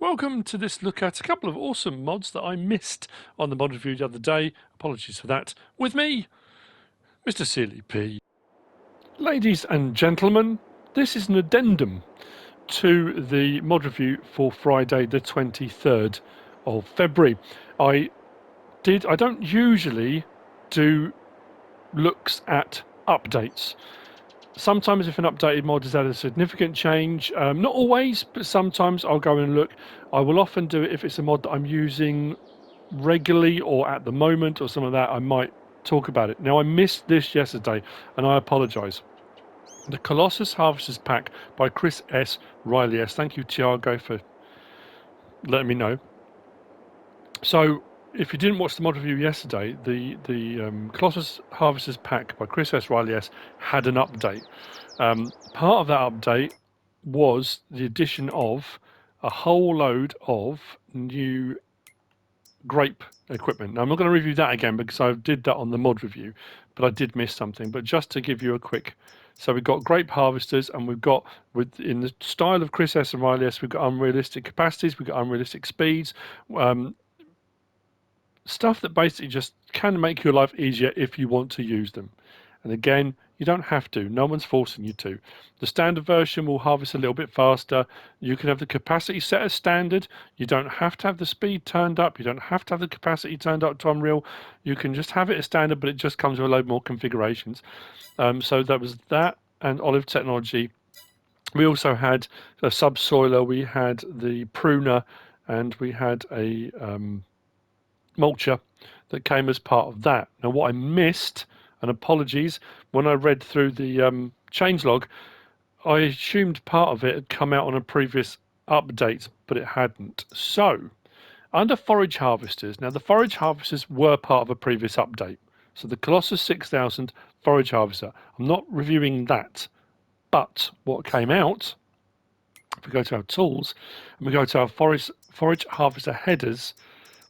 Welcome to this look at a couple of awesome mods that I missed on the mod review the other day. Apologies for that. With me, MrSealyp. Ladies and gentlemen, this is an addendum to the mod review for Friday the 23rd of February. I don't usually do looks at updates. Sometimes if an updated mod has had a significant change, not always, but sometimes I'll go and look. I will often do it if it's a mod that I'm using regularly or at the moment or some of that. I might talk about it. Now, I missed this yesterday and I apologise. The Colossus Harvesters Pack by Chris S. Riley S. Thank you, Tiago, for letting me know. So, if you didn't watch the mod review yesterday, the Colossus Harvesters Pack by Chris S. Riley S. had an update. Part of that update was the addition of a whole load of new grape equipment. Now, I'm not going to review that again because I did that on the mod review, but I did miss something. But just to give you a quick, so we've got grape harvesters, and we've got, in the style of Chris S. and Riley S., we've got unrealistic capacities, we've got unrealistic speeds, stuff that basically just can make your life easier if you want to use them. And again, you don't have to. No one's forcing you to. The standard version will harvest a little bit faster. You can have the capacity set as standard. You don't have to have the speed turned up. You don't have to have the capacity turned up to Unreal. You can just have it as standard, but it just comes with a load more configurations. So that was that, and Olive Technology. We also had a subsoiler. We had the pruner, and we had a mulcher that came as part of that. Now, what I missed, and apologies, when I read through the changelog, I assumed part of it had come out on a previous update, but it hadn't. So, under forage harvesters, now the forage harvesters were part of a previous update. So the Colossus 6000 forage harvester, I'm not reviewing that, but what came out, if we go to our tools and we go to our forage harvester headers,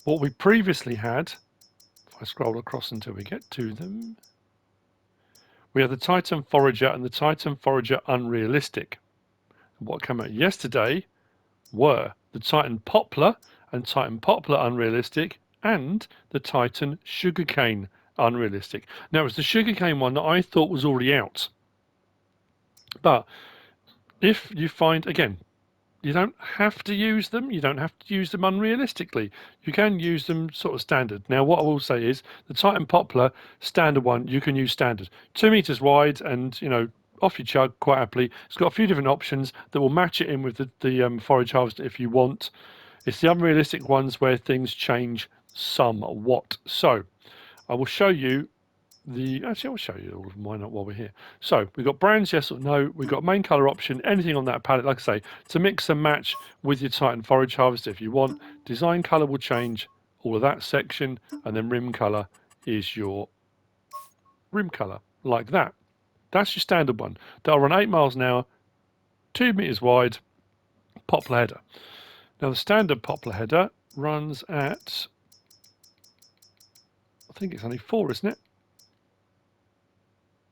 what we previously had, if I scroll across until we get to them, we have the Titan Forager and the Titan Forager Unrealistic. And what came out yesterday were the Titan Poplar and Titan Poplar Unrealistic and the Titan Sugarcane Unrealistic. Now, it was the Sugarcane one that I thought was already out. But if you find, again, you don't have to use them. You don't have to use them unrealistically. You can use them sort of standard. Now, what I will say is the Titan Poplar standard one, you can use standard. 2 meters wide and, you know, off you chug quite happily. It's got a few different options that will match it in with the forage harvester if you want. It's the unrealistic ones where things change somewhat. So I will show you actually, I'll show you all of them. Why not while we're here? So we've got brands, yes or no. We've got main color option, anything on that palette. Like I say, to mix and match with your Titan Forage Harvester if you want. Design color will change all of that section, and then rim color is your rim color, like that. That's your standard one. That'll run 8 miles an hour, 2 meters wide, poplar header. Now the standard poplar header runs at, I think it's only 4, isn't it?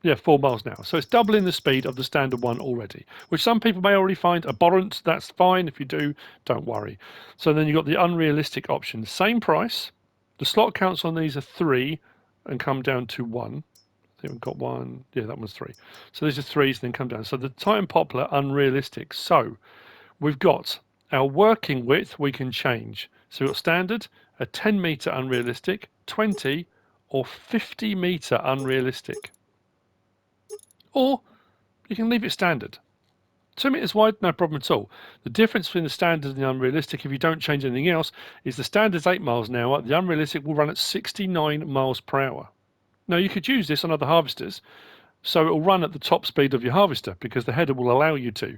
Yeah, 4 miles an hour. So it's doubling the speed of the standard one already, which some people may already find abhorrent. That's fine. If you do, don't worry. So then you've got the unrealistic option. Same price. The slot counts on these are 3 and come down to 1. I think we've got 1. Yeah, that one's 3. So these are 3s and then come down. So the Titan Poplar unrealistic. So we've got our working width we can change. So we've got standard, a 10 meter unrealistic, 20 or 50 meter unrealistic. Or you can leave it standard. 2 meters wide, no problem at all. The difference between the standard and the unrealistic, if you don't change anything else, is the standard's 8 miles an hour. The unrealistic will run at 69 miles per hour. Now, you could use this on other harvesters, so it will run at the top speed of your harvester because the header will allow you to.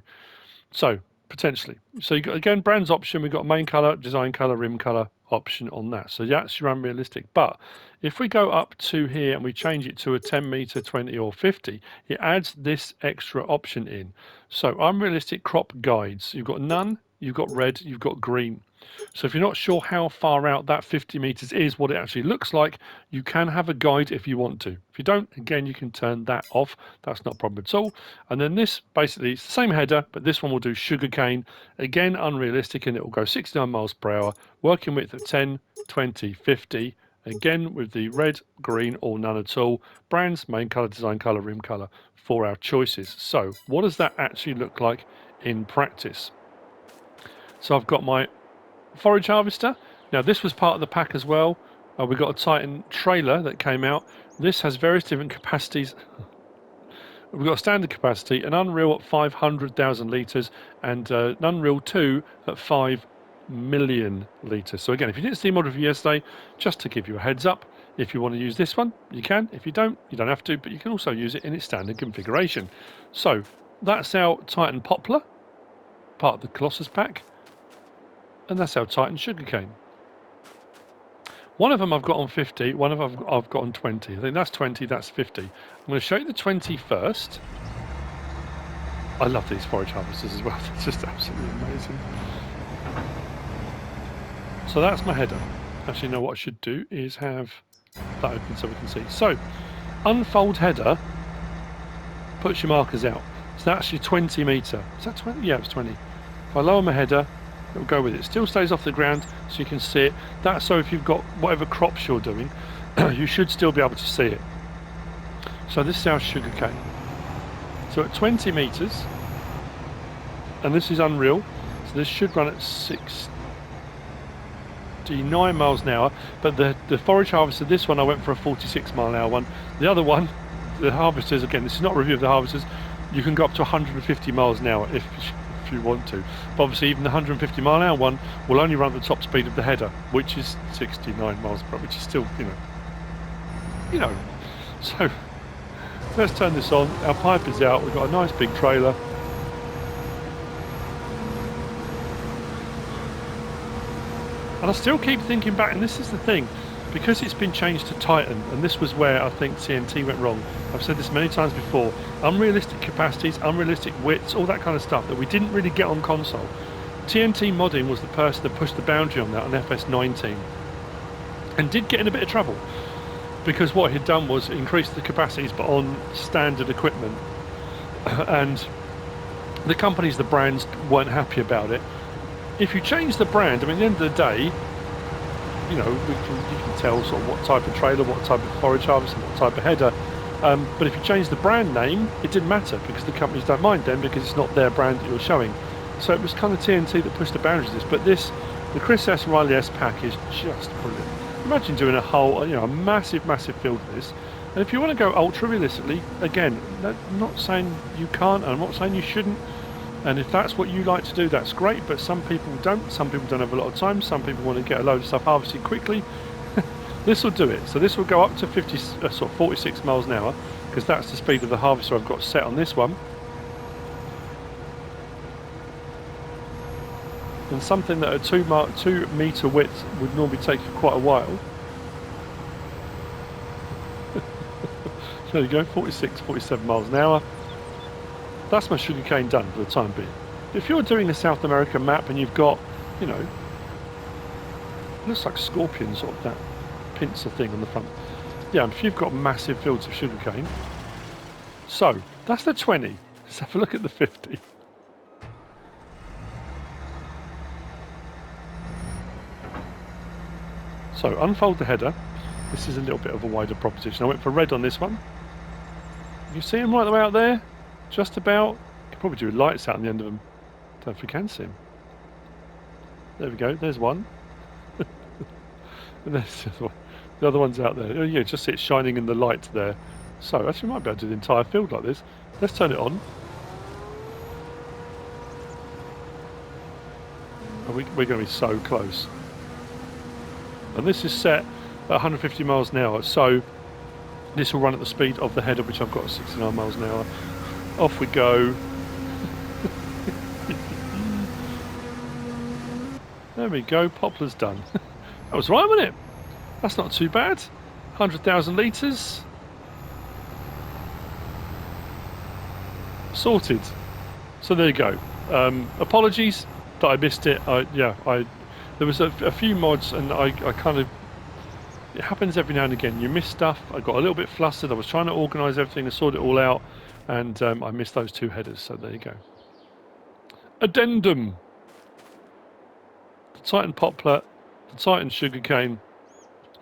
So, potentially. So, you've got, again, brands option. We've got main color, design color, rim color option on that. So, that's your unrealistic. But if we go up to here and we change it to a 10 meter, 20 or 50, it adds this extra option in. So, unrealistic crop guides. You've got none, you've got red, you've got green. So if you're not sure how far out that 50 meters is, what it actually looks like, you can have a guide if you want to. If you don't, again, you can turn that off. That's not a problem at all. And then this, basically, it's the same header, but this one will do sugarcane. Again, unrealistic, and it will go 69 miles per hour, working width at 10, 20, 50. Again, with the red, green, or none at all. Brands, main color, design color, rim color for our choices. So what does that actually look like in practice? So I've got my forage harvester. Now this was part of the pack as well. We got a Titan trailer that came out. This has various different capacities. We've got a standard capacity, an Unreal at 500,000 litres, and an Unreal 2 at 5 million litres. So again, if you didn't see model review yesterday, just to give you a heads up, if you want to use this one, you can. If you don't have to, but you can also use it in its standard configuration. So that's our Titan Poplar, part of the Colossus pack. And that's our Titan sugarcane. One of them I've got on 50, one of them I've got on 20. I think that's 20, that's 50. I'm going to show you the 20 first. I love these forage harvesters as well. It's just absolutely amazing. So that's my header. Actually, no, what I should do is have that open so we can see. So, unfold header puts your markers out. So that's actually 20 metre. Is that 20? Yeah, it's 20. If I lower my header, it'll go with it. It still stays off the ground so you can see it. That's so if you've got whatever crops you're doing, you should still be able to see it. So this is our sugarcane. So at 20 metres, and this is Unreal, so this should run at 69 miles an hour, but the forage harvester, this one I went for a 46 mile an hour one. The other one, the harvesters, again, this is not a review of the harvesters, you can go up to 150 miles an hour if you want to. But obviously even the 150 mile an hour one will only run at the top speed of the header, which is 69 miles per hour, which is still, you know. So let's turn this on. Our pipe is out. We've got a nice big trailer. And I still keep thinking back, and this is the thing, because it's been changed to Titan, and this was where I think TNT went wrong. I've said this many times before, unrealistic capacities, unrealistic widths, all that kind of stuff that we didn't really get on console. TNT Modding was the person that pushed the boundary on that on FS19 and did get in a bit of trouble because what he'd done was increase the capacities but on standard equipment, and the companies, the brands, weren't happy about it. If you change the brand, I mean, at the end of the day, you can tell sort of what type of trailer, what type of forage harvest, and what type of header. But if you change the brand name, it didn't matter because the companies don't mind then because it's not their brand that you're showing. So it was kind of TNT that pushed the boundaries of this. But this, the Chris S. Riley S pack is just brilliant. Imagine doing a whole, a massive field of this. And if you want to go ultra realistically, again, I'm not saying you can't, and I'm not saying you shouldn't. And if that's what you like to do, that's great, but some people don't. Some people don't have a lot of time. Some people want to get a load of stuff harvested quickly. This will do it. So this will go up to 46 miles an hour, because that's the speed of the harvester I've got set on this one. And something that at 2 metre width would normally take you quite a while. So there you go, 46, 47 miles an hour. That's my sugarcane done for the time being. If you're doing a South American map and you've got, it looks like scorpion, sort of that pincer thing on the front. Yeah, if you've got massive fields of sugarcane. So, that's the 20. Let's have a look at the 50. So, unfold the header. This is a little bit of a wider proposition. I went for red on this one. You see him right the way out there? Just about. You could probably do lights out on the end of them. Don't know if we can see him. There we go. There's one. And there's the other one. The other one's out there. Oh, yeah, just see it shining in the light there. So, actually, we might be able to do the entire field like this. Let's turn it on. Oh, we're going to be so close. And this is set at 150 miles an hour. So, this will run at the speed of the header, which I've got at 69 miles an hour. Off we go. There we go, Poplar's done. That was right, wasn't it? That's not too bad. 100,000 litres. Sorted. So there you go. Apologies that I missed it. There was a few mods, and I kind of, it happens every now and again. You miss stuff. I got a little bit flustered. I was trying to organise everything and sort it all out, and I missed those 2 headers. So there you go. Addendum: the Titan poplar, the Titan sugarcane,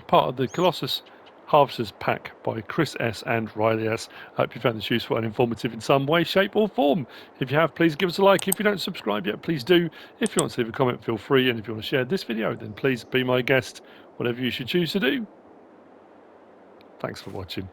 part of the Colossus Harvesters Pack by Chris S. and Riley S. I hope you found this useful and informative in some way, shape or form. If you have, please give us a like. If you don't subscribe yet, please do. If you want to leave a comment, feel free. And if you want to share this video, then please be my guest, whatever you should choose to do. Thanks for watching.